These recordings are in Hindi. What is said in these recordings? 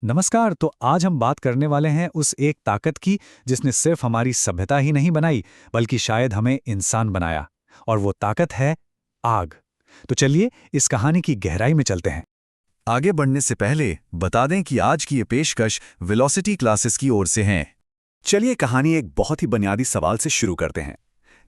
नमस्कार। तो आज हम बात करने वाले हैं उस एक ताकत की जिसने सिर्फ हमारी सभ्यता ही नहीं बनाई बल्कि शायद हमें इंसान बनाया। और वो ताकत है आग। तो चलिए इस कहानी की गहराई में चलते हैं। आगे बढ़ने से पहले बता दें कि आज की ये पेशकश वेलोसिटी क्लासेस की ओर से है। चलिए कहानी एक बहुत ही बुनियादी सवाल से शुरू करते हैं।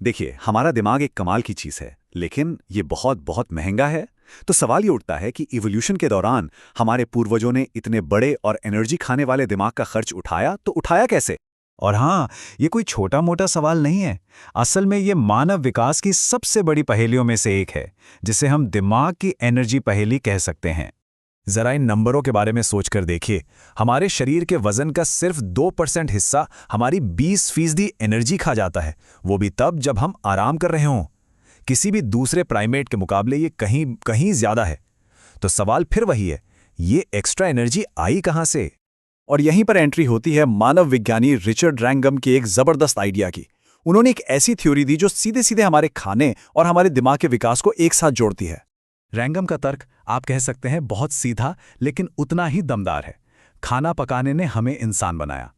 देखिए, हमारा दिमाग एक कमाल की चीज़ है, लेकिन ये बहुत बहुत महंगा है। तो सवाल ये उठता है कि इवोल्यूशन के दौरान हमारे पूर्वजों ने इतने बड़े और एनर्जी खाने वाले दिमाग का खर्च उठाया तो उठाया कैसे? और हाँ, ये कोई छोटा मोटा सवाल नहीं है। असल में ये मानव विकास की सबसे बड़ी पहेलियों में से एक है, जिसे हम दिमाग की एनर्जी पहेली कह सकते हैं। जरा इन नंबरों के बारे में सोचकर देखिए। हमारे शरीर के वजन का सिर्फ 2% हिस्सा हमारी 20% एनर्जी खा जाता है, वो भी तब जब हम आराम कर रहे हों। किसी भी दूसरे प्राइमेट के मुकाबले ये कहीं कहीं ज्यादा है। तो सवाल फिर वही है, ये एक्स्ट्रा एनर्जी आई कहां से? और यहीं पर एंट्री होती है मानव विज्ञानी रिचर्ड रैंगम के एक जबरदस्त आइडिया की। उन्होंने एक ऐसी थ्योरी दी जो सीधे सीधे हमारे खाने और हमारे दिमाग के विकास को एक साथ जोड़ती है। रैंगम का तर्क आप कह सकते हैं बहुत सीधा लेकिन उतना ही दमदार है। खाना पकाने ने हमें इंसान बनाया।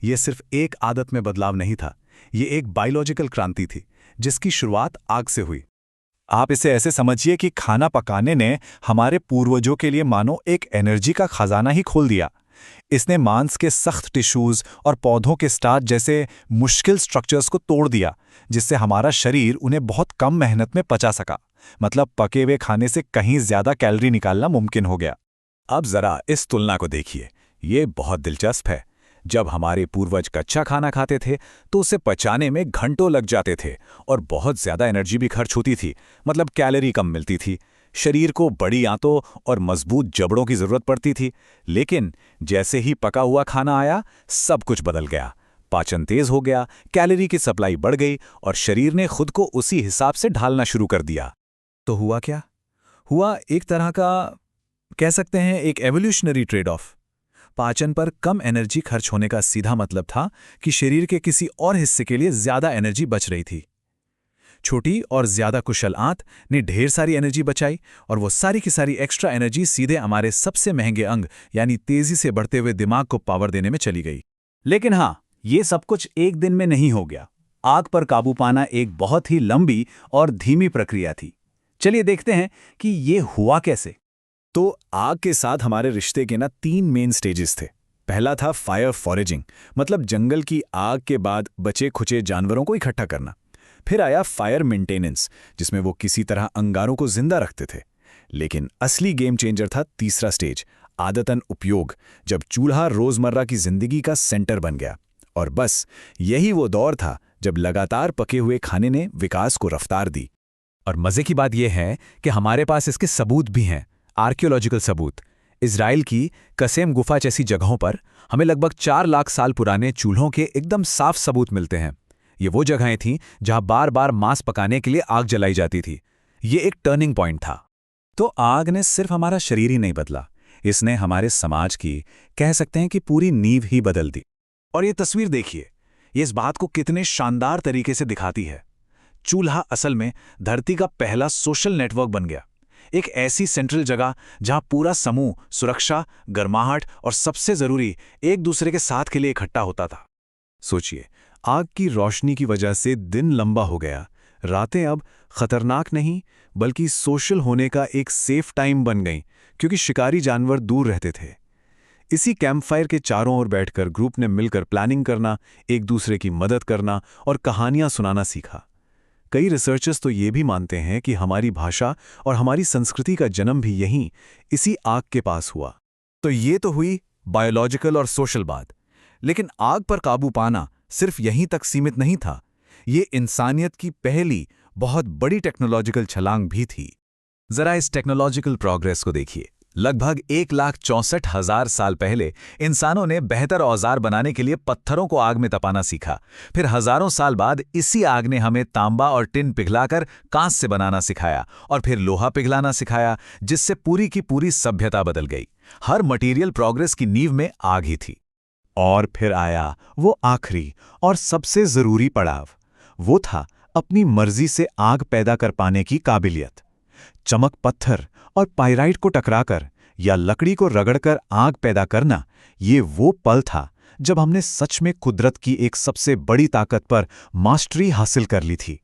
ये सिर्फ एक आदत में बदलाव नहीं था, ये एक बायोलॉजिकल क्रांति थी जिसकी शुरुआत आग से हुई। आप इसे ऐसे समझिए कि खाना पकाने ने हमारे पूर्वजों के लिए मानो एक एनर्जी का खजाना ही खोल दिया। इसने मांस के सख्त टिश्यूज और पौधों के स्टार्च जैसे मुश्किल स्ट्रक्चर्स को तोड़ दिया, जिससे हमारा शरीर उन्हें बहुत कम मेहनत में पचा सका। मतलब पके हुए खाने से कहीं ज्यादा कैलोरी निकालना मुमकिन हो गया। अब जरा इस तुलना को देखिए, ये बहुत दिलचस्प है। जब हमारे पूर्वज कच्चा खाना खाते थे तो उसे पचाने में घंटों लग जाते थे और बहुत ज्यादा एनर्जी भी खर्च होती थी। मतलब कैलोरी कम मिलती थी, शरीर को बड़ी आंतों और मजबूत जबड़ों की जरूरत पड़ती थी। लेकिन जैसे ही पका हुआ खाना आया, सब कुछ बदल गया। पाचन तेज हो गया, कैलोरी की सप्लाई बढ़ गई और शरीर ने खुद को उसी हिसाब से ढालना शुरू कर दिया। तो हुआ क्या? हुआ एक तरह का, कह सकते हैं, एक एवोल्यूशनरी ट्रेड ऑफ। पाचन पर कम एनर्जी खर्च होने का सीधा मतलब था कि शरीर के किसी और हिस्से के लिए ज्यादा एनर्जी बच रही थी। छोटी और ज्यादा कुशल आंत ने ढेर सारी एनर्जी बचाई और वो सारी की सारी एक्स्ट्रा एनर्जी सीधे हमारे सबसे महंगे अंग यानी तेजी से बढ़ते हुए दिमाग को पावर देने में चली गई। लेकिन हाँ, ये सब कुछ एक दिन में नहीं हो गया। आग पर काबू पाना एक बहुत ही लंबी और धीमी प्रक्रिया थी। चलिए देखते हैं कि ये हुआ कैसे। तो आग के साथ हमारे रिश्ते के 3 मेन स्टेजेस थे। पहला था फायर फॉरेजिंग, मतलब जंगल की आग के बाद बचे खुचे जानवरों को इकट्ठा करना। फिर आया फायर मेंटेनेंस, जिसमें वो किसी तरह अंगारों को जिंदा रखते थे। लेकिन असली गेम चेंजर था तीसरा स्टेज, आदतन उपयोग, जब चूल्हा रोजमर्रा की जिंदगी का सेंटर बन गया। और बस यही वो दौर था जब लगातार पके हुए खाने ने विकास को रफ्तार दी। और मजे की बात यह है कि हमारे पास इसके सबूत भी हैं, आर्कियोलॉजिकल सबूत। इजराइल की कसेम गुफा जैसी जगहों पर हमें लगभग 4 लाख साल पुराने चूल्हों के एकदम साफ सबूत मिलते हैं। ये वो जगहें थीं जहां बार बार मांस पकाने के लिए आग जलाई जाती थी। ये एक टर्निंग पॉइंट था। तो आग ने सिर्फ हमारा शरीर ही नहीं बदला, इसने हमारे समाज की, कह सकते हैं कि पूरी नींव ही बदल दी। और ये तस्वीर देखिए, ये इस बात को कितने शानदार तरीके से दिखाती है। चूल्हा असल में धरती का पहला सोशल नेटवर्क बन गया। एक ऐसी सेंट्रल जगह जहां पूरा समूह सुरक्षा, गर्माहट और सबसे जरूरी एक दूसरे के साथ के लिए इकट्ठा होता था। सोचिए, आग की रोशनी की वजह से दिन लंबा हो गया। रातें अब खतरनाक नहीं बल्कि सोशल होने का एक सेफ टाइम बन गईं, क्योंकि शिकारी जानवर दूर रहते थे। इसी कैंपफायर के चारों ओर बैठकर ग्रुप ने मिलकर प्लानिंग करना, एक दूसरे की मदद करना और कहानियां सुनाना सीखा। कई रिसर्चर्स तो ये भी मानते हैं कि हमारी भाषा और हमारी संस्कृति का जन्म भी यहीं, इसी आग के पास हुआ। तो ये तो हुई बायोलॉजिकल और सोशल बात। लेकिन आग पर काबू पाना सिर्फ यहीं तक सीमित नहीं था। ये इंसानियत की पहली बहुत बड़ी टेक्नोलॉजिकल छलांग भी थी। जरा इस टेक्नोलॉजिकल प्रोग्रेस को देखिए। लगभग 1,64,000 साल पहले इंसानों ने बेहतर औजार बनाने के लिए पत्थरों को आग में तपाना सीखा। फिर हजारों साल बाद इसी आग ने हमें तांबा और टिन पिघलाकर कांच से बनाना सिखाया और फिर लोहा पिघलाना सिखाया, जिससे पूरी की पूरी सभ्यता बदल गई। हर मटेरियल प्रोग्रेस की नींव में आग ही थी। और फिर आया वो आखिरी और सबसे जरूरी पड़ाव। वो था अपनी मर्जी से आग पैदा कर पाने की काबिलियत। चमक पत्थर और पाइराइट को टकराकर या लकड़ी को रगड़कर आग पैदा करना, ये वो पल था जब हमने सच में कुदरत की एक सबसे बड़ी ताकत पर मास्टरी हासिल कर ली थी।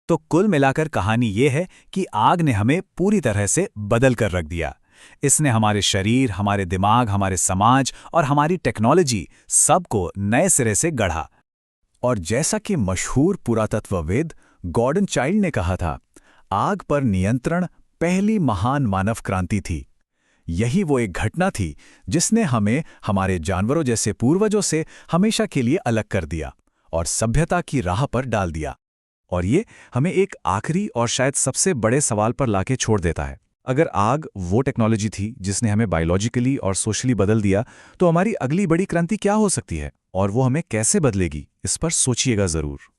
तो कुल मिलाकर कहानी ये है कि आग ने हमें पूरी तरह से बदल कर रख दिया। इसने हमारे शरीर, हमारे दिमाग, हमारे समाज और हमारी टेक्नोलॉजी सबको नए सिरे से गढ़ा। और जैसा कि मशहूर पुरातत्वविद गॉर्डन चाइल्ड ने कहा था, आग पर नियंत्रण पहली महान मानव क्रांति थी। यही वो एक घटना थी जिसने हमें हमारे जानवरों जैसे पूर्वजों से हमेशा के लिए अलग कर दिया और सभ्यता की राह पर डाल दिया। और ये हमें एक आखिरी और शायद सबसे बड़े सवाल पर लाके छोड़ देता है। अगर आग वो टेक्नोलॉजी थी जिसने हमें बायोलॉजिकली और सोशली बदल दिया, तो हमारी अगली बड़ी क्रांति क्या हो सकती है और वो हमें कैसे बदलेगी, इस पर सोचिएगा ज़रूर।